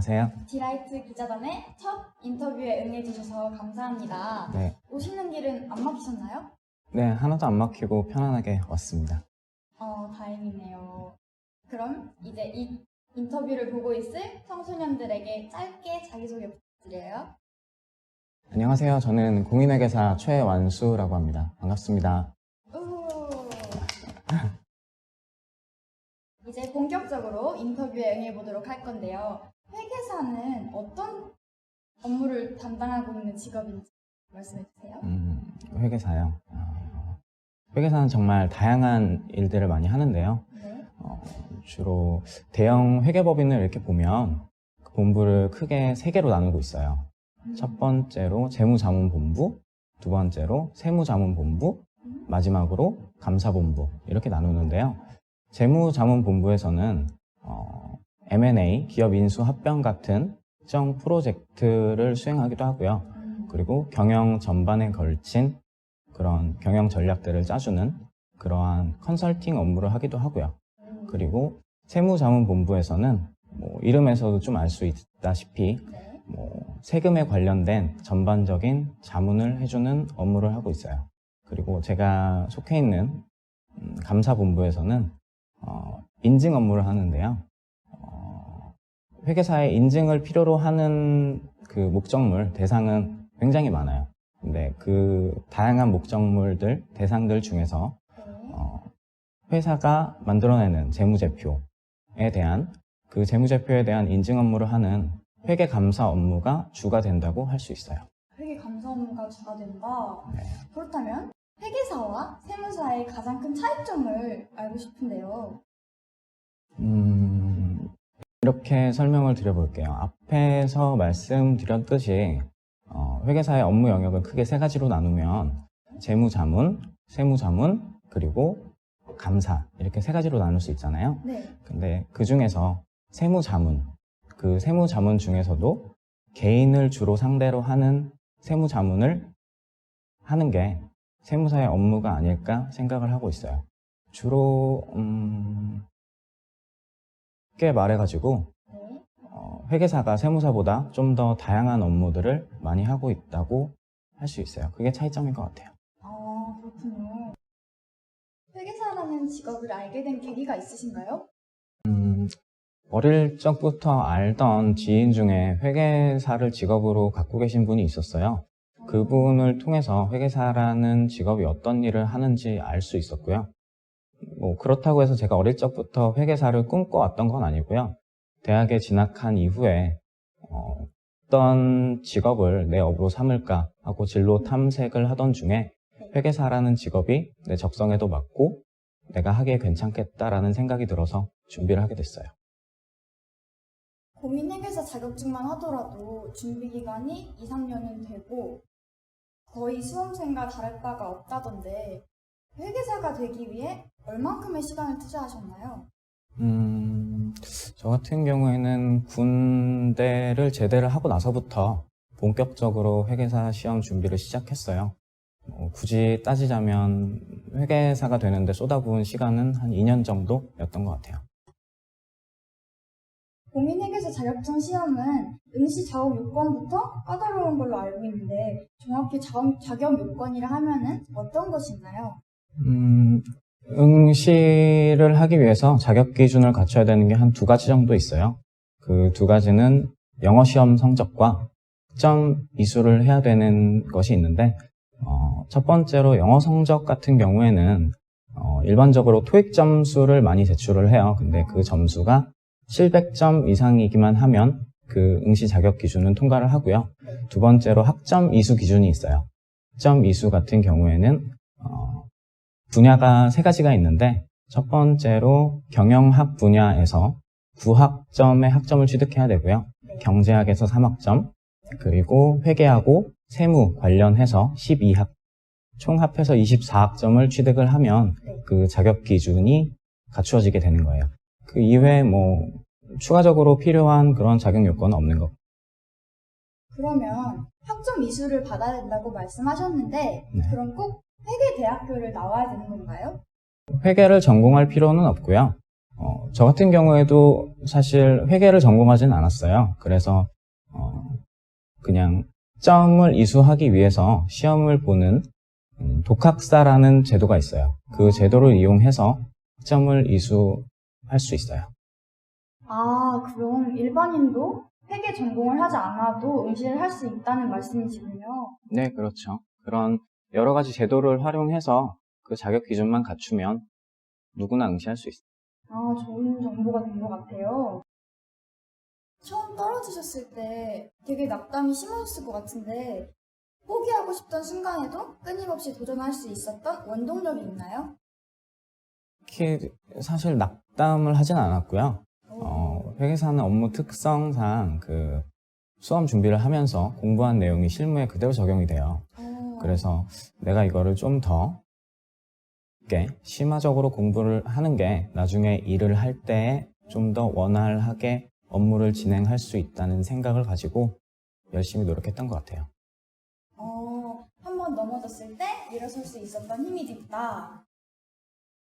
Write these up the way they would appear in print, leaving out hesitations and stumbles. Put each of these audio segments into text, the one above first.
안녕하세요. 디라이트 기자단의 첫 인터뷰에 응해주셔서 감사합니다. 네. 오시는 길은 안 막히셨나요? 네, 하나도 안 막히고 편안하게 왔습니다. 다행이네요. 그럼 이제 이 인터뷰를 보고 있을 청소년들에게 짧게 자기소개 부탁드려요. 안녕하세요. 저는 공인회계사 최완수라고 합니다. 반갑습니다. 이제 본격적으로 인터뷰에 응해보도록 할 건데요. 회계사는 어떤 업무를 담당하고 있는 직업인지 말씀해 주세요. 회계사요. 회계사는 정말 다양한 일들을 많이 하는데요. 네. 주로 대형 회계법인을 이렇게 보면 그 본부를 크게 3개로 나누고 있어요. 첫 번째로 재무자문본부, 두 번째로 세무자문본부, 마지막으로 감사본부 이렇게 나누는데요. 재무자문본부에서는 M&A, 기업 인수 합병 같은 특정 프로젝트를 수행하기도 하고요. 그리고 경영 전반에 걸친 그런 경영 전략들을 짜주는 그러한 컨설팅 업무를 하기도 하고요. 그리고 세무자문본부에서는 이름에서도 좀 알 수 있다시피 세금에 관련된 전반적인 자문을 해주는 업무를 하고 있어요. 그리고 제가 속해 있는 감사본부에서는 인증 업무를 하는데요. 회계사의 인증을 필요로 하는 그 목적물, 대상은 굉장히 많아요. 근데 그 다양한 목적물들, 대상들 중에서 회사가 만들어내는 재무제표에 대한 그 재무제표에 대한 인증 업무를 하는 회계감사 업무가 주가 된다고 할 수 있어요. 회계감사 업무가 주가 된다. 네. 그렇다면 회계사와 세무사의 가장 큰 차이점을 알고 싶은데요. 이렇게 설명을 드려볼게요. 앞에서 말씀드렸듯이 회계사의 업무 영역을 크게 3가지로 나누면 재무자문, 세무자문, 그리고 감사 이렇게 3가지로 나눌 수 있잖아요. 네. 근데 그 중에서 세무자문, 그 세무자문 중에서도 개인을 주로 상대로 하는 세무자문을 하는 게 세무사의 업무가 아닐까 생각을 하고 있어요. 주로 쉽게 말해가지고 회계사가 세무사보다 좀 더 다양한 업무들을 많이 하고 있다고 할 수 있어요. 그게 차이점인 것 같아요. 그렇군요. 회계사라는 직업을 알게 된 계기가 있으신가요? 어릴 적부터 알던 지인 중에 회계사를 직업으로 갖고 계신 분이 있었어요. 그분을 통해서 회계사라는 직업이 어떤 일을 하는지 알 수 있었고요. 그렇다고 해서 제가 어릴 적부터 회계사를 꿈꿔왔던 건 아니고요. 대학에 진학한 이후에 어떤 직업을 내 업으로 삼을까 하고 진로 탐색을 하던 중에 회계사라는 직업이 내 적성에도 맞고 내가 하기에 괜찮겠다라는 생각이 들어서 준비를 하게 됐어요. 공인회계사 자격증만 하더라도 준비기간이 2, 3년은 되고 거의 수험생과 다를 바가 없다던데 회계사가 되기 위해 얼만큼의 시간을 투자하셨나요? 저 같은 경우에는 군대를 제대를 하고 나서부터 본격적으로 회계사 시험 준비를 시작했어요. 굳이 따지자면 회계사가 되는데 쏟아부은 시간은 한 2년 정도였던 것 같아요. 공인회계사 자격증 시험은 응시 자격 요건부터 까다로운 걸로 알고 있는데 정확히 자격 요건이라 하면은 어떤 것인가요? 응시를 하기 위해서 자격 기준을 갖춰야 되는 게 한 2가지 정도 있어요. 그 2가지는 영어 시험 성적과 학점 이수를 해야 되는 것이 있는데 첫 번째로 영어 성적 같은 경우에는 일반적으로 토익 점수를 많이 제출을 해요. 근데 그 점수가 700점 이상이기만 하면 그 응시 자격 기준은 통과를 하고요. 두 번째로 학점 이수 기준이 있어요. 학점 이수 같은 경우에는 분야가 3가지가 있는데 첫 번째로 경영학 분야에서 9학점의 학점을 취득해야 되고요. 경제학에서 3학점, 그리고 회계하고 세무 관련해서 12학, 총 합해서 24학점을 취득을 하면 그 자격 기준이 갖추어지게 되는 거예요. 그 이외에 추가적으로 필요한 그런 자격 요건은 없는 거. 그러면 학점 이수를 받아야 된다고 말씀하셨는데 네. 그럼 꼭 회계대학교를 나와야 되는 건가요? 회계를 전공할 필요는 없고요. 저 같은 경우에도 사실 회계를 전공하진 않았어요. 그래서 그냥 점을 이수하기 위해서 시험을 보는 독학사라는 제도가 있어요. 그 제도를 이용해서 점을 이수할 수 있어요. 아, 그럼 일반인도 회계 전공을 하지 않아도 응시를 할 수 있다는 말씀이시군요. 네, 그렇죠. 그런 여러 가지 제도를 활용해서 그 자격 기준만 갖추면 누구나 응시할 수 있어요. 아, 좋은 정보가 된 것 같아요. 처음 떨어지셨을 때 되게 낙담이 심하셨을 것 같은데 포기하고 싶던 순간에도 끊임없이 도전할 수 있었던 원동력이 있나요? 특히 사실 낙담을 하진 않았고요. 회계사는 업무 특성상 그 수험 준비를 하면서 공부한 내용이 실무에 그대로 적용이 돼요. 그래서 내가 이거를 좀 더 심화적으로 공부를 하는 게 나중에 일을 할 때 좀 더 원활하게 업무를 진행할 수 있다는 생각을 가지고 열심히 노력했던 것 같아요. 한번 넘어졌을 때 일어설 수 있었던 힘이 됐다.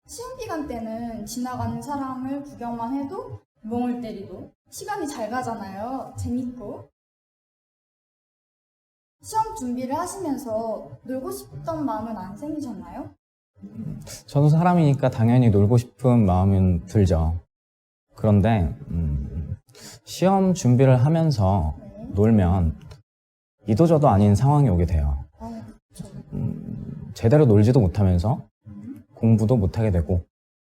시험 기간 때는 지나가는 사람을 구경만 해도 멍을 때리고 시간이 잘 가잖아요. 재밌고. 시험 준비를 하시면서 놀고 싶던 마음은 안 생기셨나요? 저도 사람이니까 당연히 놀고 싶은 마음은 들죠. 그런데 시험 준비를 하면서 네. 놀면 이도저도 아닌 상황이 오게 돼요. 그렇죠. 제대로 놀지도 못하면서 공부도 못하게 되고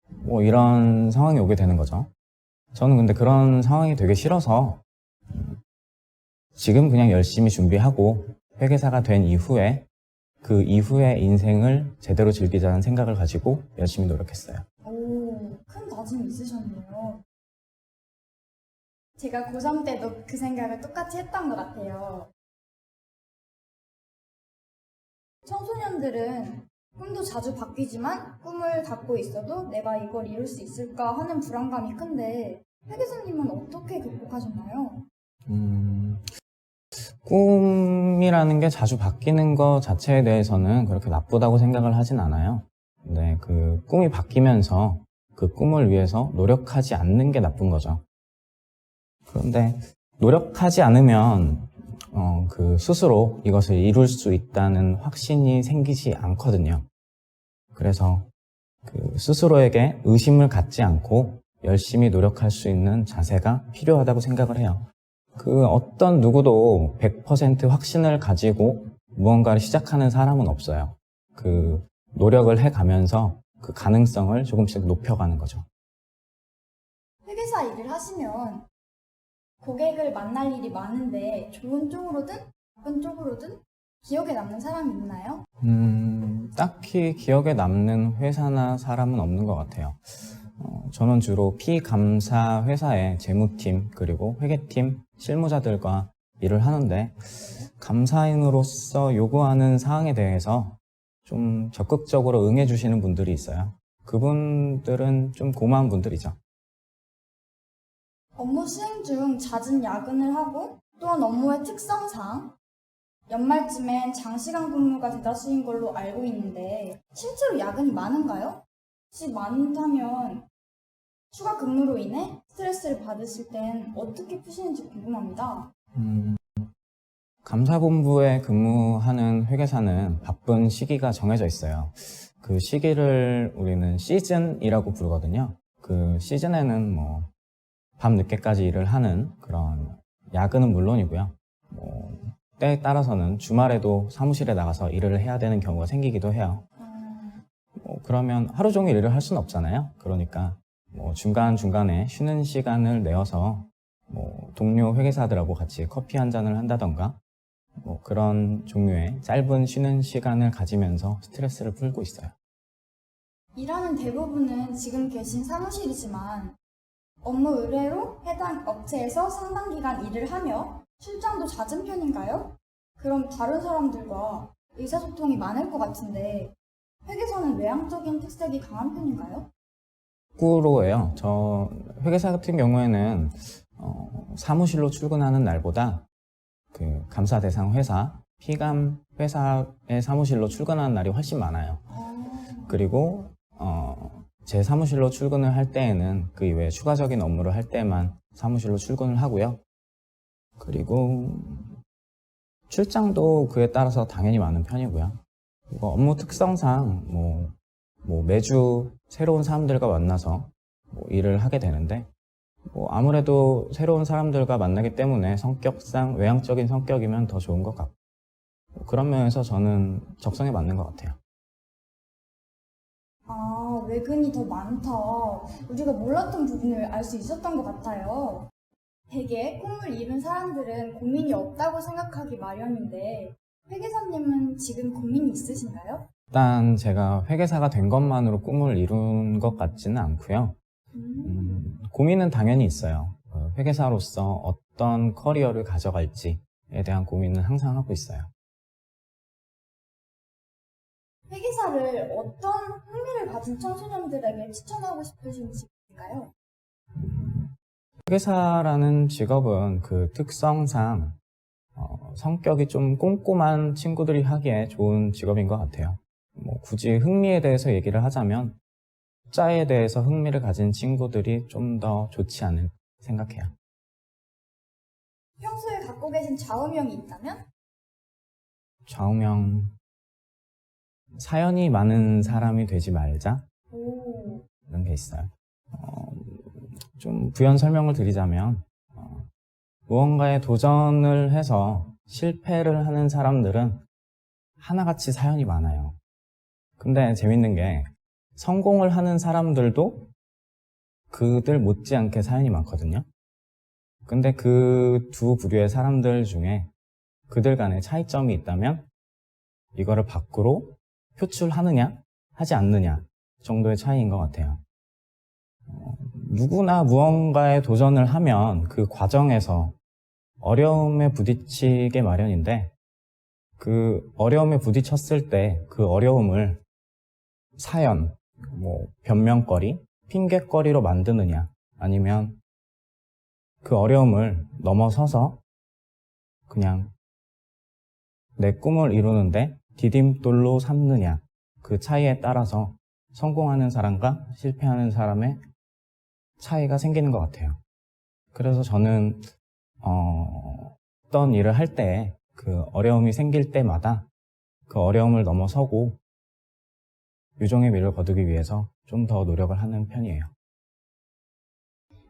뭐 이런 상황이 오게 되는 거죠. 저는 근데 그런 상황이 되게 싫어서 지금 그냥 열심히 준비하고 회계사가 된 이후에 그 이후의 인생을 제대로 즐기자는 생각을 가지고 열심히 노력했어요. 큰 다짐이 있으셨네요. 제가 고3 때도 그 생각을 똑같이 했던 것 같아요. 청소년들은 꿈도 자주 바뀌지만 꿈을 갖고 있어도 내가 이걸 이룰 수 있을까 하는 불안감이 큰데 회계사님은 어떻게 극복하셨나요? 꿈이라는 게 자주 바뀌는 것 자체에 대해서는 그렇게 나쁘다고 생각을 하진 않아요. 근데 그 꿈이 바뀌면서 그 꿈을 위해서 노력하지 않는 게 나쁜 거죠. 그런데 노력하지 않으면 그 스스로 이것을 이룰 수 있다는 확신이 생기지 않거든요. 그래서 그 스스로에게 의심을 갖지 않고 열심히 노력할 수 있는 자세가 필요하다고 생각을 해요. 그 어떤 누구도 100% 확신을 가지고 무언가를 시작하는 사람은 없어요. 그 노력을 해가면서 그 가능성을 조금씩 높여가는 거죠. 회계사 일을 하시면 고객을 만날 일이 많은데 좋은 쪽으로든 나쁜 쪽으로든 기억에 남는 사람이 있나요? 딱히 기억에 남는 회사나 사람은 없는 것 같아요. 저는 주로 피감사 회사의 재무팀 그리고 회계팀 실무자들과 일을 하는데 감사인으로서 요구하는 사항에 대해서 좀 적극적으로 응해주시는 분들이 있어요. 그분들은 좀 고마운 분들이죠. 업무 수행 중 잦은 야근을 하고 또한 업무의 특성상 연말쯤엔 장시간 근무가 대다수인 걸로 알고 있는데 실제로 야근이 많은가요? 혹시 많다면 추가 근무로 인해 스트레스를 받으실 땐 어떻게 푸시는지 궁금합니다. 감사본부에 근무하는 회계사는 바쁜 시기가 정해져 있어요. 그 시기를 우리는 시즌이라고 부르거든요. 그 시즌에는 뭐 밤 늦게까지 일을 하는 그런 야근은 물론이고요. 때에 따라서는 주말에도 사무실에 나가서 일을 해야 되는 경우가 생기기도 해요. 그러면 하루 종일 일을 할 수는 없잖아요. 그러니까 중간중간에 쉬는 시간을 내어서 동료 회계사들하고 같이 커피 한 잔을 한다던가 그런 종류의 짧은 쉬는 시간을 가지면서 스트레스를 풀고 있어요. 일하는 대부분은 지금 계신 사무실이지만 업무 의뢰로 해당 업체에서 상당 기간 일을 하며 출장도 잦은 편인가요? 그럼 다른 사람들과 의사소통이 많을 것 같은데 회계사는 외향적인 특색이 강한 편인가요? 거꾸로예요. 저 회계사 같은 경우에는 사무실로 출근하는 날보다 그 감사 대상 회사, 피감 회사의 사무실로 출근하는 날이 훨씬 많아요. 그리고 제 사무실로 출근을 할 때에는 그 이외에 추가적인 업무를 할 때만 사무실로 출근을 하고요. 그리고 출장도 그에 따라서 당연히 많은 편이고요. 그리고 업무 특성상 매주 새로운 사람들과 만나서 일을 하게 되는데 아무래도 새로운 사람들과 만나기 때문에 성격상 외향적인 성격이면 더 좋은 것 같고 그런 면에서 저는 적성에 맞는 것 같아요. 아, 외근이 더 많다. 우리가 몰랐던 부분을 알 수 있었던 것 같아요. 대개 꿈을 이룬 사람들은 고민이 없다고 생각하기 마련인데 회계사님은 지금 고민이 있으신가요? 일단 제가 회계사가 된 것만으로 꿈을 이룬 것 같지는 않고요. 고민은 당연히 있어요. 회계사로서 어떤 커리어를 가져갈지에 대한 고민은 항상 하고 있어요. 회계사를 어떤 흥미를 가진 청소년들에게 추천하고 싶으신가요? 회계사라는 직업은 그 특성상 성격이 좀 꼼꼼한 친구들이 하기에 좋은 직업인 것 같아요. 굳이 흥미에 대해서 얘기를 하자면 숫자에 대해서 흥미를 가진 친구들이 좀 더 좋지 않을까 생각해요. 평소에 갖고 계신 좌우명이 있다면? 좌우명 사연이 많은 사람이 되지 말자 오, 이런 게 있어요. 좀 부연 설명을 드리자면 무언가에 도전을 해서 실패를 하는 사람들은 하나같이 사연이 많아요. 근데 재밌는 게 성공을 하는 사람들도 그들 못지않게 사연이 많거든요. 근데 그 두 부류의 사람들 중에 그들 간에 차이점이 있다면 이거를 밖으로 표출하느냐 하지 않느냐 정도의 차이인 것 같아요. 누구나 무언가에 도전을 하면 그 과정에서 어려움에 부딪히게 마련인데 그 어려움에 부딪혔을 때 그 어려움을 사연, 변명거리, 핑곗거리로 만드느냐 아니면 그 어려움을 넘어서서 그냥 내 꿈을 이루는데 디딤돌로 삼느냐 그 차이에 따라서 성공하는 사람과 실패하는 사람의 차이가 생기는 것 같아요. 그래서 저는 어떤 일을 할 때 그 어려움이 생길 때마다 그 어려움을 넘어서고 유종의 미를 거두기 위해서 좀 더 노력을 하는 편이에요.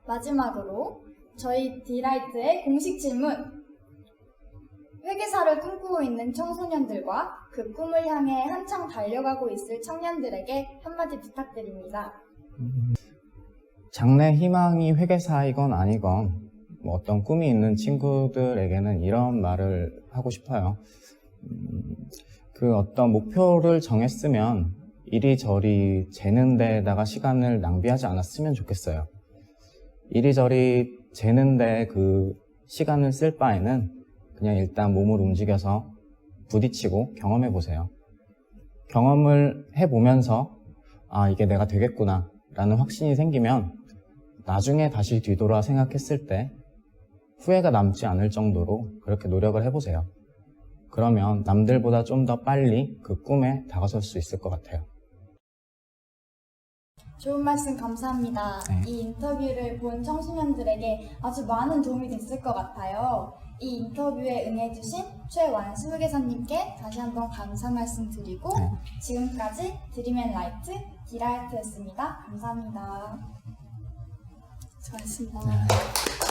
마지막으로 저희 디라이트의 공식 질문. 회계사를 꿈꾸고 있는 청소년들과 그 꿈을 향해 한창 달려가고 있을 청년들에게 한마디 부탁드립니다. 장래 희망이 회계사이건 아니건 어떤 꿈이 있는 친구들에게는 이런 말을 하고 싶어요. 그 어떤 목표를 정했으면 이리저리 재는 데다가 시간을 낭비하지 않았으면 좋겠어요. 이리저리 재는데 그 시간을 쓸 바에는 그냥 일단 몸을 움직여서 부딪히고 경험해 보세요. 경험을 해보면서 이게 내가 되겠구나 라는 확신이 생기면 나중에 다시 뒤돌아 생각했을 때 후회가 남지 않을 정도로 그렇게 노력을 해보세요. 그러면 남들보다 좀 더 빨리 그 꿈에 다가설 수 있을 것 같아요. 좋은 말씀 감사합니다. 네. 이 인터뷰를 본 청소년들에게 아주 많은 도움이 됐을 것 같아요. 이 인터뷰에 응해주신 최완수 회계사님께 다시 한번 감사 말씀드리고 네. 지금까지 드림앤라이트 디라이트였습니다. 감사합니다. 수고하셨습니다. 네.